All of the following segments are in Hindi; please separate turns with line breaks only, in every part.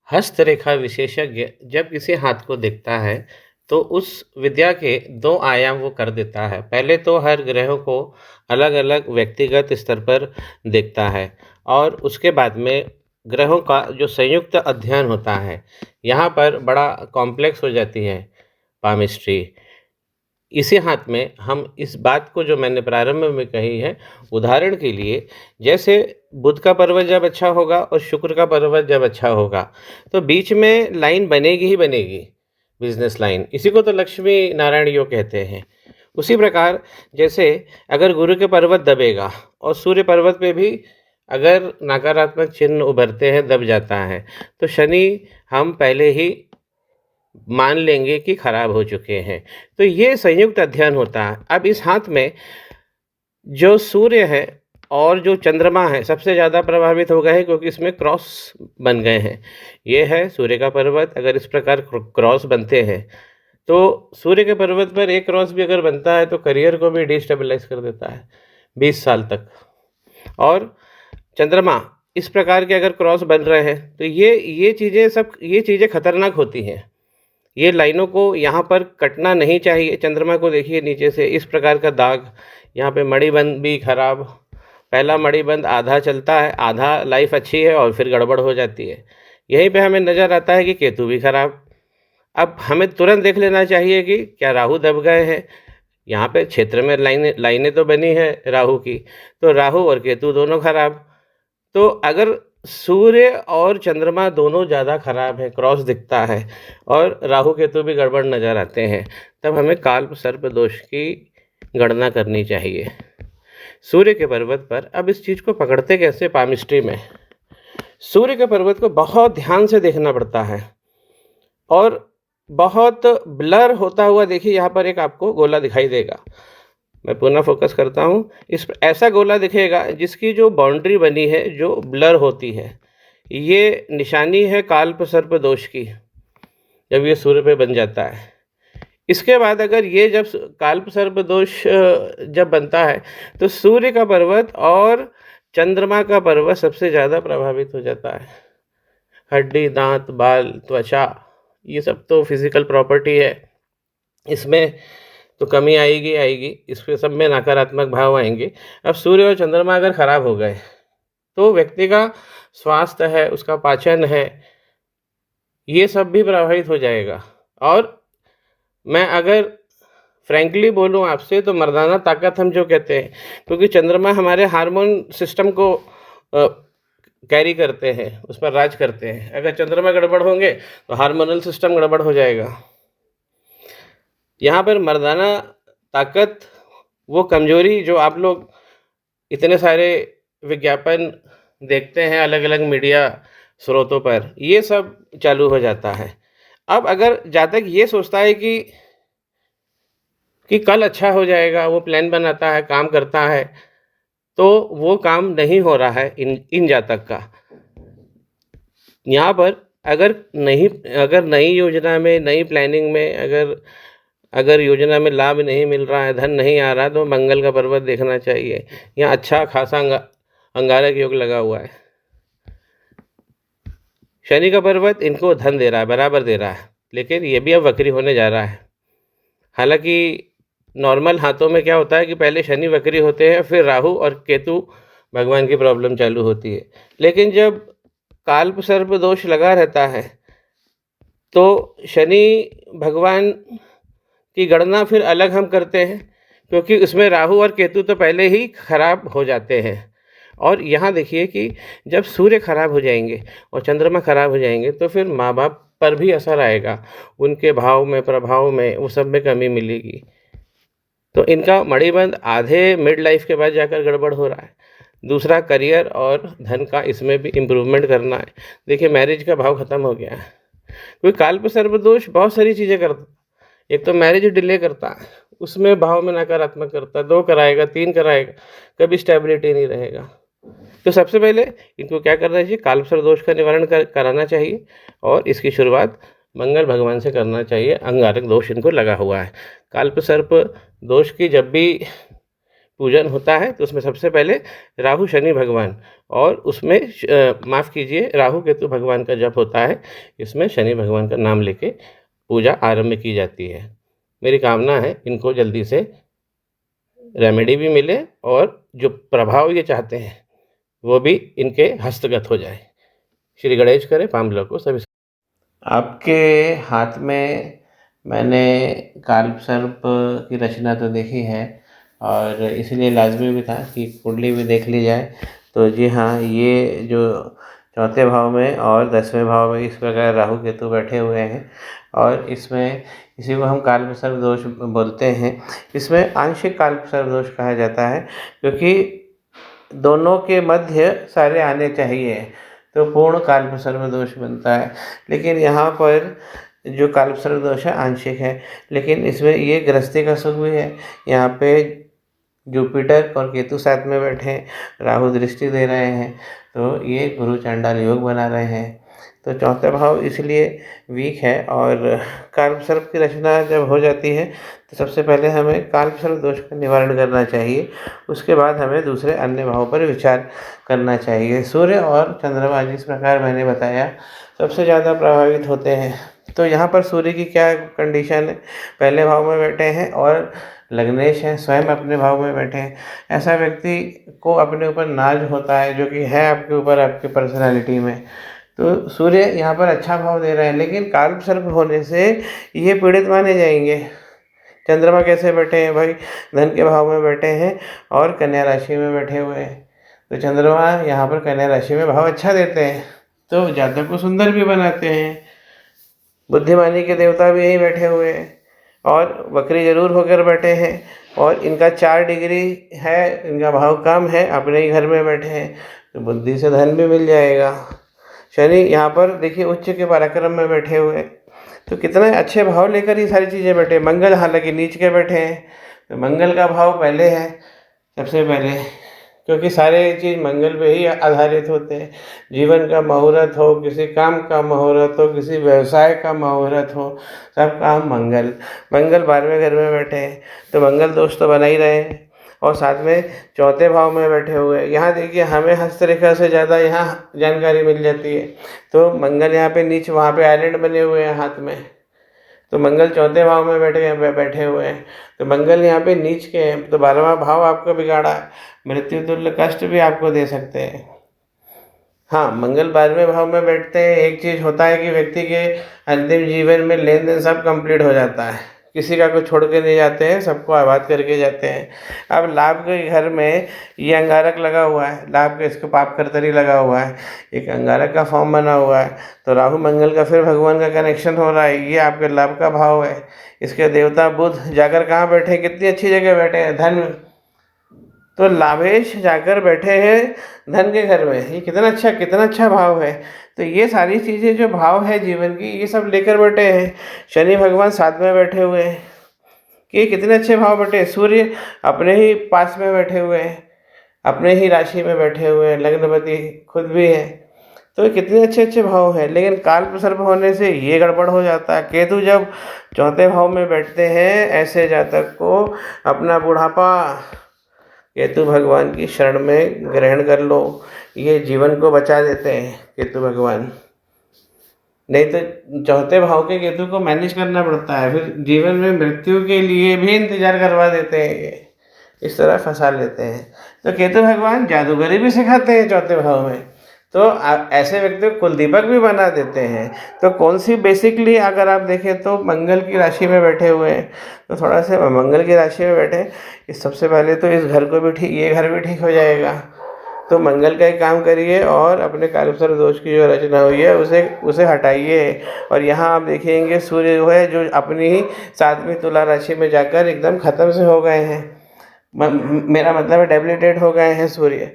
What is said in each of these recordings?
हस्तरेखा विशेषज्ञ जब किसी हाथ को देखता है तो उस विद्या के दो आयाम वो कर देता है। पहले तो हर ग्रहों को अलग-अलग व्यक्तिगत स्तर पर देखता है और उसके बाद में ग्रहों का जो संयुक्त अध्ययन होता है, यहाँ पर बड़ा कॉम्प्लेक्स हो जाती है पामिस्ट्री। इसी हाथ में हम इस बात को जो मैंने प्रारंभ में कही है, उदाहरण के लिए जैसे बुध का पर्वत जब अच्छा होगा और शुक्र का पर्वत जब अच्छा होगा, तो बीच में लाइन बनेगी ही बनेगी, बिज़नेस लाइन। इसी को तो लक्ष्मी नारायण योग कहते हैं। उसी प्रकार जैसे अगर गुरु के पर्वत दबेगा और सूर्य पर्वत पे भी अगर नकारात्मक चिन्ह उभरते हैं, दब जाता है, तो शनि हम पहले ही मान लेंगे कि खराब हो चुके हैं। तो ये संयुक्त अध्ययन होता है। अब इस हाथ में जो सूर्य है और जो चंद्रमा है सबसे ज़्यादा प्रभावित हो गए हैं, क्योंकि इसमें क्रॉस बन गए हैं। ये है सूर्य का पर्वत। अगर इस प्रकार क्रॉस बनते हैं तो सूर्य के पर्वत पर एक क्रॉस भी अगर बनता है तो करियर को भी डिस्टेबलाइज कर देता है 20 साल तक। और चंद्रमा इस प्रकार के अगर क्रॉस बन रहे हैं तो ये चीज़ें खतरनाक होती हैं। ये लाइनों को यहाँ पर कटना नहीं चाहिए। चंद्रमा को देखिए नीचे से इस प्रकार का दाग, यहाँ पे मणिबंध भी खराब। पहला मणिबंध आधा चलता है, आधा लाइफ अच्छी है और फिर गड़बड़ हो जाती है। यहीं पे हमें नज़र आता है कि केतु भी खराब। अब हमें तुरंत देख लेना चाहिए कि क्या राहु दब गए हैं। यहाँ पे क्षेत्र में लाइनें तो बनी है राहु की, तो राहु और केतु दोनों खराब। तो अगर सूर्य और चंद्रमा दोनों ज़्यादा खराब है, क्रॉस दिखता है और राहु केतु भी गड़बड़ नज़र आते हैं, तब हमें काल्प सर्प दोष की गणना करनी चाहिए सूर्य के पर्वत पर। अब इस चीज़ को पकड़ते कैसे पामिस्ट्री में, सूर्य के पर्वत को बहुत ध्यान से देखना पड़ता है और बहुत ब्लर होता हुआ देखिए, यहाँ पर एक आपको गोला दिखाई देगा। मैं पुनः फोकस करता हूँ। ऐसा गोला दिखेगा जिसकी जो बाउंड्री बनी है जो ब्लर होती है, ये निशानी है काल्प सर्प दोष की, जब ये सूर्य पे बन जाता है। इसके बाद अगर ये जब काल्प सर्प दोष जब बनता है तो सूर्य का पर्वत और चंद्रमा का पर्वत सबसे ज़्यादा प्रभावित हो जाता है। हड्डी, दांत, बाल, त्वचा, ये सब तो फिजिकल प्रॉपर्टी है, इसमें तो कमी आएगी आएगी। इसके सब में नकारात्मक भाव आएंगे। अब सूर्य और चंद्रमा अगर खराब हो गए तो व्यक्ति का स्वास्थ्य है, उसका पाचन है, ये सब भी प्रभावित हो जाएगा। और मैं अगर फ्रैंकली बोलूँ आपसे तो मर्दाना ताकत हम जो कहते हैं, क्योंकि चंद्रमा हमारे हार्मोन सिस्टम को कैरी करते हैं, उस पर राज करते हैं। अगर चंद्रमा गड़बड़ होंगे तो हार्मोनल सिस्टम गड़बड़ हो जाएगा। यहाँ पर मर्दाना ताकत, वो कमजोरी जो आप लोग इतने सारे विज्ञापन देखते हैं अलग अलग मीडिया स्रोतों पर, ये सब चालू हो जाता है। अब अगर जहाँ तक ये सोचता है कि कल अच्छा हो जाएगा, वो प्लान बनाता है, काम करता है, तो वो काम नहीं हो रहा है इन जातक का। यहाँ पर अगर नई योजना में, नई प्लानिंग में अगर योजना में लाभ नहीं मिल रहा है, धन नहीं आ रहा है, तो मंगल का पर्वत देखना चाहिए। यहाँ अच्छा खासा अंगारक योग लगा हुआ है। शनि का पर्वत इनको धन दे रहा है, बराबर दे रहा है, लेकिन ये भी अब वक्री होने जा रहा है। हालांकि नॉर्मल हाथों में क्या होता है कि पहले शनि वक्री होते हैं, फिर राहु और केतु भगवान की प्रॉब्लम चालू होती है। लेकिन जब काल्प सर्प दोष लगा रहता है तो शनि भगवान की गणना फिर अलग हम करते हैं, क्योंकि उसमें राहु और केतु तो पहले ही खराब हो जाते हैं। और यहाँ देखिए कि जब सूर्य खराब हो जाएंगे और चंद्रमा खराब हो जाएंगे तो फिर माँ बाप पर भी असर आएगा, उनके भाव में, प्रभाव में, वो सब में कमी मिलेगी। तो इनका मणिबंध आधे मिड लाइफ के बाद जाकर गड़बड़ हो रहा है। दूसरा, करियर और धन का इसमें भी इम्प्रूवमेंट करना है। देखिए मैरिज का भाव ख़त्म हो गया है, क्योंकि काल्प सर्प दोष बहुत सारी चीज़ें करता है। एक तो मैरिज डिले करता है, उसमें भाव में नकारात्मक करता है, 2 कराएगा, 3 कराएगा, कभी स्टेबिलिटी नहीं रहेगा। तो सबसे पहले इनको क्या करना चाहिए, काल्प सर्प दोष का निवारण कराना चाहिए और इसकी शुरुआत मंगल भगवान से करना चाहिए। अंगारक दोष इनको लगा हुआ है। काल्प सर्प दोष की जब भी पूजन होता है तो उसमें सबसे पहले राहु शनि भगवान और उसमें माफ़ कीजिए राहु केतु भगवान का जप होता है, इसमें शनि भगवान का नाम लेके पूजा आरंभ की जाती है। मेरी कामना है इनको जल्दी से रेमेडी भी मिले और जो प्रभाव ये चाहते हैं वो भी इनके हस्तगत हो जाए। श्री गणेश करे पाम को सभी। आपके हाथ में मैंने कालसर्प की रचना तो देखी है और इसलिए लाज़मी भी था कि कुंडली भी देख ली जाए। तो जी हाँ, ये जो चौथे भाव में और 10वें भाव में इस प्रकार राहु केतु बैठे हुए हैं और इसमें इसी को हम कालसर्प दोष बोलते हैं। इसमें आंशिक कालसर्प दोष कहा जाता है क्योंकि दोनों के मध्य सारे आने चाहिए तो पूर्ण कालसर्प दोष बनता है। लेकिन यहाँ पर जो कालसर्प दोष है आंशिक है, लेकिन इसमें ये गृहस्थी का सुख भी है। यहाँ पे जुपिटर और केतु साथ में बैठे हैं, राहु दृष्टि दे रहे हैं, तो ये गुरु चांडाल योग बना रहे हैं। तो चौथा भाव इसलिए वीक है और कालसर्प की रचना जब हो जाती है तो सबसे पहले हमें कालसर्प दोष का निवारण करना चाहिए, उसके बाद हमें दूसरे अन्य भाव पर विचार करना चाहिए। सूर्य और चंद्रमा जिस प्रकार मैंने बताया सबसे ज़्यादा प्रभावित होते हैं। तो यहाँ पर सूर्य की क्या कंडीशन है, पहले भाव में बैठे हैं और लग्नेश हैं, स्वयं अपने भाव में बैठे हैं। ऐसा व्यक्ति को अपने ऊपर नाज होता है जो कि है आपके ऊपर, आपकी पर्सनालिटी में। तो सूर्य यहाँ पर अच्छा भाव दे रहे हैं, लेकिन कालसर्प होने से ये पीड़ित माने जाएंगे। चंद्रमा कैसे बैठे हैं भाई, धन के भाव में बैठे हैं और कन्या राशि में बैठे हुए हैं। तो चंद्रमा यहाँ पर कन्या राशि में भाव अच्छा देते हैं तो जातक को सुंदर भी बनाते हैं। बुद्धिमानी के देवता भी यहीं बैठे हुए हैं और वक्री जरूर होकर बैठे हैं और इनका 4 डिग्री है, इनका भाव कम है, अपने ही घर में बैठे हैं तो बुद्धि से धन भी मिल जाएगा। शनि यहाँ पर देखिए उच्च के पराक्रम में बैठे हुए, तो कितना अच्छे भाव लेकर ये सारी चीज़ें बैठे। मंगल हालांकि नीच के बैठे हैं, तो मंगल का भाव पहले है सबसे पहले, क्योंकि सारे चीज़ मंगल पे ही आधारित होते हैं। जीवन का मुहूर्त हो, किसी काम का मुहूर्त हो, किसी व्यवसाय का मुहूर्त हो, सब काम मंगल। मंगल 12वें घर में बैठे हैं तो मंगल दोष तो बना ही रहे हैं और साथ में चौथे भाव में बैठे हुए हैं। यहाँ देखिए हमें हस्तरेखा से ज़्यादा यहाँ जानकारी मिल जाती है। तो मंगल यहाँ पे नीचे, वहाँ पे आइलैंड बने हुए हैं हाथ में, तो मंगल चौथे भाव में बैठे हुए हैं। तो मंगल यहाँ पे नीच के हैं तो 12वां भाव आपको बिगाड़ा है, मृत्यु तुल्य कष्ट भी आपको दे सकते हैं। हाँ, मंगल 12वें भाव में बैठते हैं, एक चीज़ होता है कि व्यक्ति के अंतिम जीवन में लेन देन सब कंप्लीट हो जाता है, किसी का कुछ छोड़ के नहीं जाते हैं, सबको आबाद करके जाते हैं। अब लाभ के घर में ये अंगारक लगा हुआ है, लाभ के इसको पाप करतरी लगा हुआ है, एक अंगारक का फॉर्म बना हुआ है, तो राहु मंगल का फिर भगवान का कनेक्शन हो रहा है, ये आपके लाभ का भाव है। इसके देवता बुध जाकर कहाँ बैठे हैं, कितनी अच्छी जगह बैठे हैं, धन, तो लाभेश जाकर बैठे हैं धन के घर में, ये कितना अच्छा भाव है। तो ये सारी चीज़ें जो भाव है जीवन की, ये सब लेकर बैठे हैं। शनि भगवान साथ में बैठे हुए हैं कि कितने अच्छे भाव बैठे। सूर्य अपने ही पास में बैठे हुए हैं, अपने ही राशि में बैठे हुए हैं, लग्नपति खुद भी है, तो कितने अच्छे भाव हैं। लेकिन कालसर्प होने से ये गड़बड़ हो जाता है। केतु जब चौथे भाव में बैठते हैं, ऐसे जातक को अपना बुढ़ापा केतु भगवान की शरण में ग्रहण कर लो, ये जीवन को बचा देते हैं केतु भगवान। नहीं तो चौथे भाव के केतु को मैनेज करना पड़ता है, फिर जीवन में मृत्यु के लिए भी इंतजार करवा देते हैं, ये इस तरह फंसा लेते हैं। तो केतु भगवान जादूगरी भी सिखाते हैं चौथे भाव में, तो ऐसे व्यक्ति को कुलदीपक भी बना देते हैं। तो कौन सी बेसिकली अगर आप देखें तो मंगल की राशि में बैठे हुए हैं, तो थोड़ा सा मंगल की राशि में बैठे इस सबसे पहले तो इस घर को भी ठीक, ये घर भी ठीक हो जाएगा। तो मंगल का एक काम करिए और अपने कालसर्प दोष की जो रचना हुई है उसे हटाइए। और यहाँ आप देखेंगे सूर्य जो है, जो अपनी ही 7वीं तुला राशि में जाकर एकदम ख़त्म से हो गए हैं, मेरा मतलब है डेबिलिटेट हो गए हैं सूर्य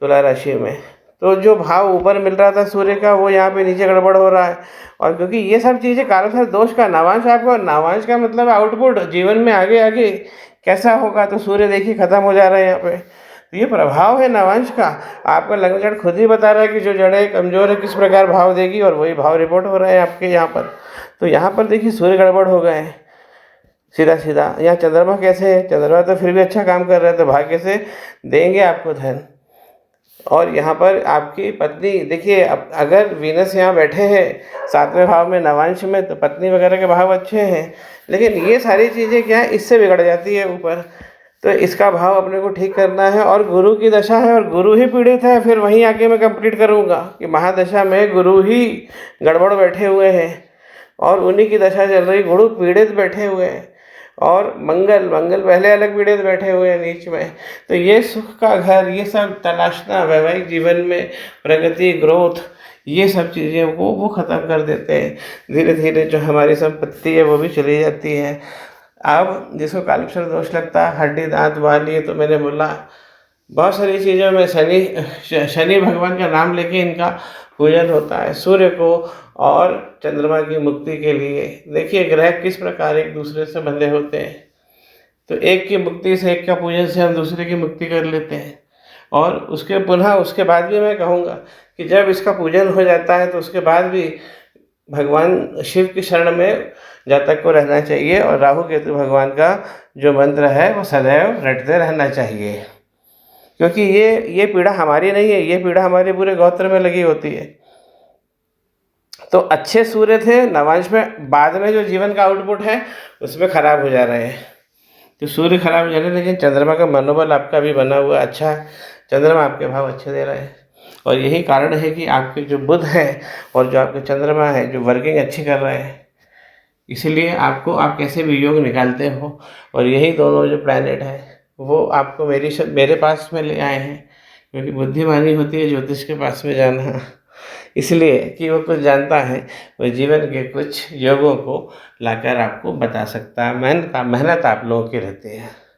तुला राशि में। तो जो भाव ऊपर मिल रहा था सूर्य का, वो यहाँ पे नीचे गड़बड़ हो रहा है। और क्योंकि ये सब चीज़ें कालसर्प दोष का नावांश, आपको नावांश का मतलब आउटपुट जीवन में आगे कैसा होगा, तो सूर्य देखिए खत्म हो जा रहे हैं यहाँ पे। तो ये प्रभाव है नावांश का। आपका लग्न चार्ट खुद ही बता रहा है कि जो जड़ें कमजोर है किस प्रकार भाव देगी, और वही भाव रिपोर्ट हो रहे हैं आपके यहाँ पर। तो यहाँ पर देखिए सूर्य गड़बड़ हो गए हैं, सीधा-सीधा। यहाँ चंद्रमा कैसे है? चंद्रमा तो फिर भी अच्छा काम कर रहा है, तो भाग्य से देंगे आपको धन। और यहाँ पर आपकी पत्नी देखिए, अब अगर वीनस यहाँ बैठे हैं 7वें भाव में नवांश में, तो पत्नी वगैरह के भाव अच्छे हैं, लेकिन ये सारी चीज़ें क्या है, इससे बिगड़ जाती है ऊपर। तो इसका भाव अपने को ठीक करना है, और गुरु की दशा है और गुरु ही पीड़ित है। फिर वहीं आके मैं कंप्लीट करूँगा कि महादशा में गुरु ही गड़बड़ बैठे हुए हैं और उन्हीं की दशा चल रही, गुरु पीड़ित बैठे हुए हैं, और मंगल मंगल पहले अलग पीड़ित बैठे हुए हैं नीच में। तो ये सुख का घर, ये सब तलाशना वैवाहिक जीवन में, प्रगति, ग्रोथ, ये सब चीज़ें वो ख़त्म कर देते हैं। धीरे धीरे जो हमारी संपत्ति है वो भी चली जाती है। अब जिसको कालसर्प दोष लगता है, हड्डी दांत वाल, ये तो मैंने बोला, बहुत सारी चीज़ों में शनि भगवान का नाम लेके इनका पूजन होता है। सूर्य को और चंद्रमा की मुक्ति के लिए देखिए ग्रह किस प्रकार एक दूसरे से बंधे होते हैं। तो एक की मुक्ति से, एक का पूजन से हम दूसरे की मुक्ति कर लेते हैं। और उसके पुनः उसके बाद भी मैं कहूँगा कि जब इसका पूजन हो जाता है तो उसके बाद भी भगवान शिव की शरण में जातक को रहना चाहिए, और राहु केतु भगवान का जो मंत्र है वो सदैव रटते रहना चाहिए, क्योंकि ये पीड़ा हमारी नहीं है, ये पीड़ा हमारे पूरे गोत्र में लगी होती है। तो अच्छे सूर्य थे नवांश में, बाद में जो जीवन का आउटपुट है उसमें खराब हो जा रहे हैं। तो सूर्य खराब हो जा रहे हैं, लेकिन चंद्रमा का मनोबल आपका भी बना हुआ अच्छा है, चंद्रमा आपके भाव अच्छे दे रहे हैं। और यही कारण है कि आपके जो बुध है और जो आपके चंद्रमा है, जो वर्किंग अच्छी कर रहे हैं, इसीलिए आपको, आप कैसे भी योग निकालते हो, और यही दोनों जो प्लैनेट है वो आपको मेरे पास में ले आए हैं, क्योंकि बुद्धिमानी होती है ज्योतिष के पास में जाना, इसलिए कि वो कुछ जानता है, वो जीवन के कुछ योगों को लाकर आपको बता सकता है। मेहनत आप लोगों की रहती है।